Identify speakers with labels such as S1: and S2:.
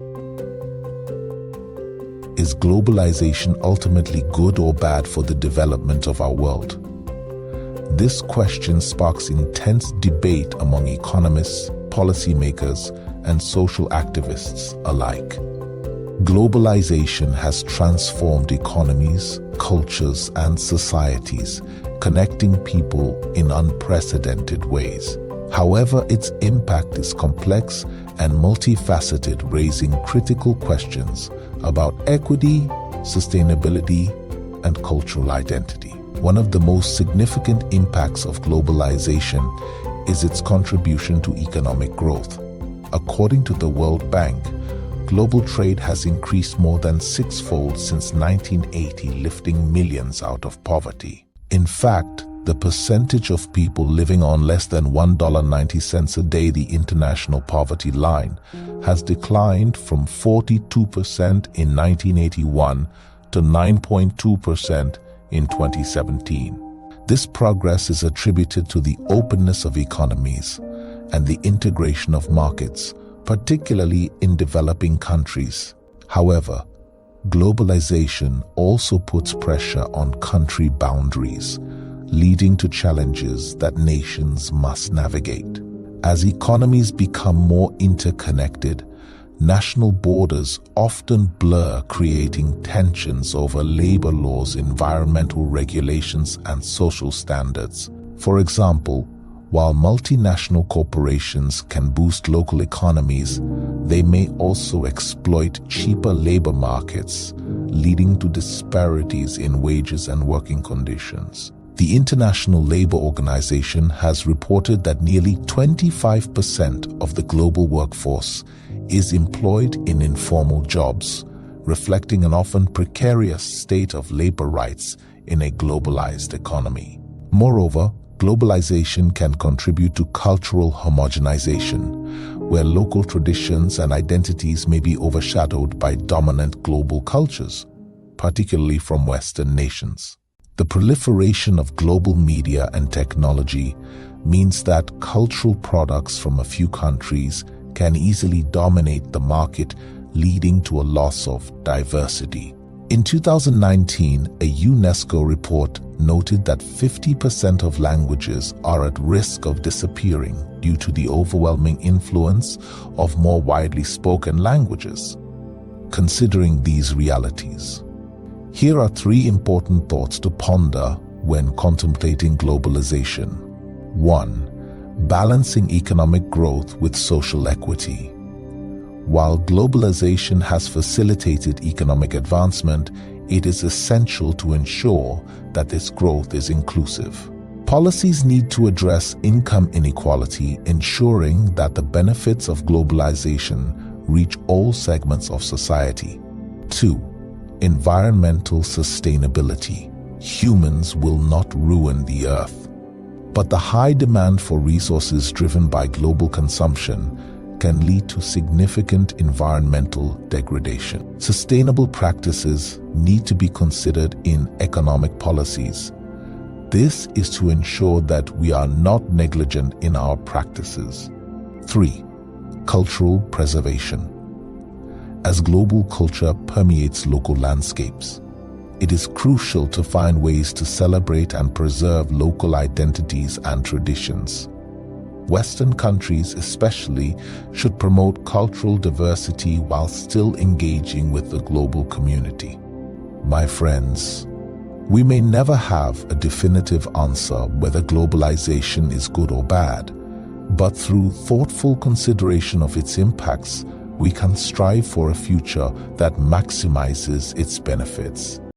S1: Is globalization ultimately good or bad for the development of our world? This question sparks intense debate among economists, policymakers, and social activists alike. Globalization has transformed economies, cultures, and societies, connecting people in unprecedented ways. However, its impact is complex and multifaceted, raising critical questions about equity, sustainability, and cultural identity. One of the most significant impacts of globalization is its contribution to economic growth. According to the World Bank, global trade has increased more than sixfold since 1980, lifting millions out of poverty. In fact, the percentage of people living on less than $1.90 a day, the international poverty line, has declined from 42% in 1981 to 9.2% in 2017. This progress is attributed to the openness of economies and the integration of markets, particularly in developing countries. However, globalization also puts pressure on country boundaries, leading to challenges that nations must navigate. As economies become more interconnected, national borders often blur, creating tensions over labor laws, environmental regulations, and social standards. For example, while multinational corporations can boost local economies, they may also exploit cheaper labor markets, leading to disparities in wages and working conditions. The International Labour Organization has reported that nearly 25% of the global workforce is employed in informal jobs, reflecting an often precarious state of labor rights in a globalized economy. Moreover, globalization can contribute to cultural homogenization, where local traditions and identities may be overshadowed by dominant global cultures, particularly from Western nations. The proliferation of global media and technology means that cultural products from a few countries can easily dominate the market, leading to a loss of diversity. In 2019, a UNESCO report noted that 50% of languages are at risk of disappearing due to the overwhelming influence of more widely spoken languages. Considering these realities, here are three important thoughts to ponder when contemplating globalization. 1. Balancing economic growth with social equity. While globalization has facilitated economic advancement, it is essential to ensure that this growth is inclusive. Policies need to address income inequality, ensuring that the benefits of globalization reach all segments of society. 2. Environmental sustainability. Humans will not ruin the earth, but the high demand for resources driven by global consumption can lead to significant environmental degradation. Sustainable practices need to be considered in economic policies. This is to ensure that we are not negligent in our practices. 3. Cultural preservation. As global culture permeates local landscapes, it is crucial to find ways to celebrate and preserve local identities and traditions. Western countries especially should promote cultural diversity while still engaging with the global community. My friends, we may never have a definitive answer whether globalization is good or bad, but through thoughtful consideration of its impacts, we can strive for a future that maximizes its benefits.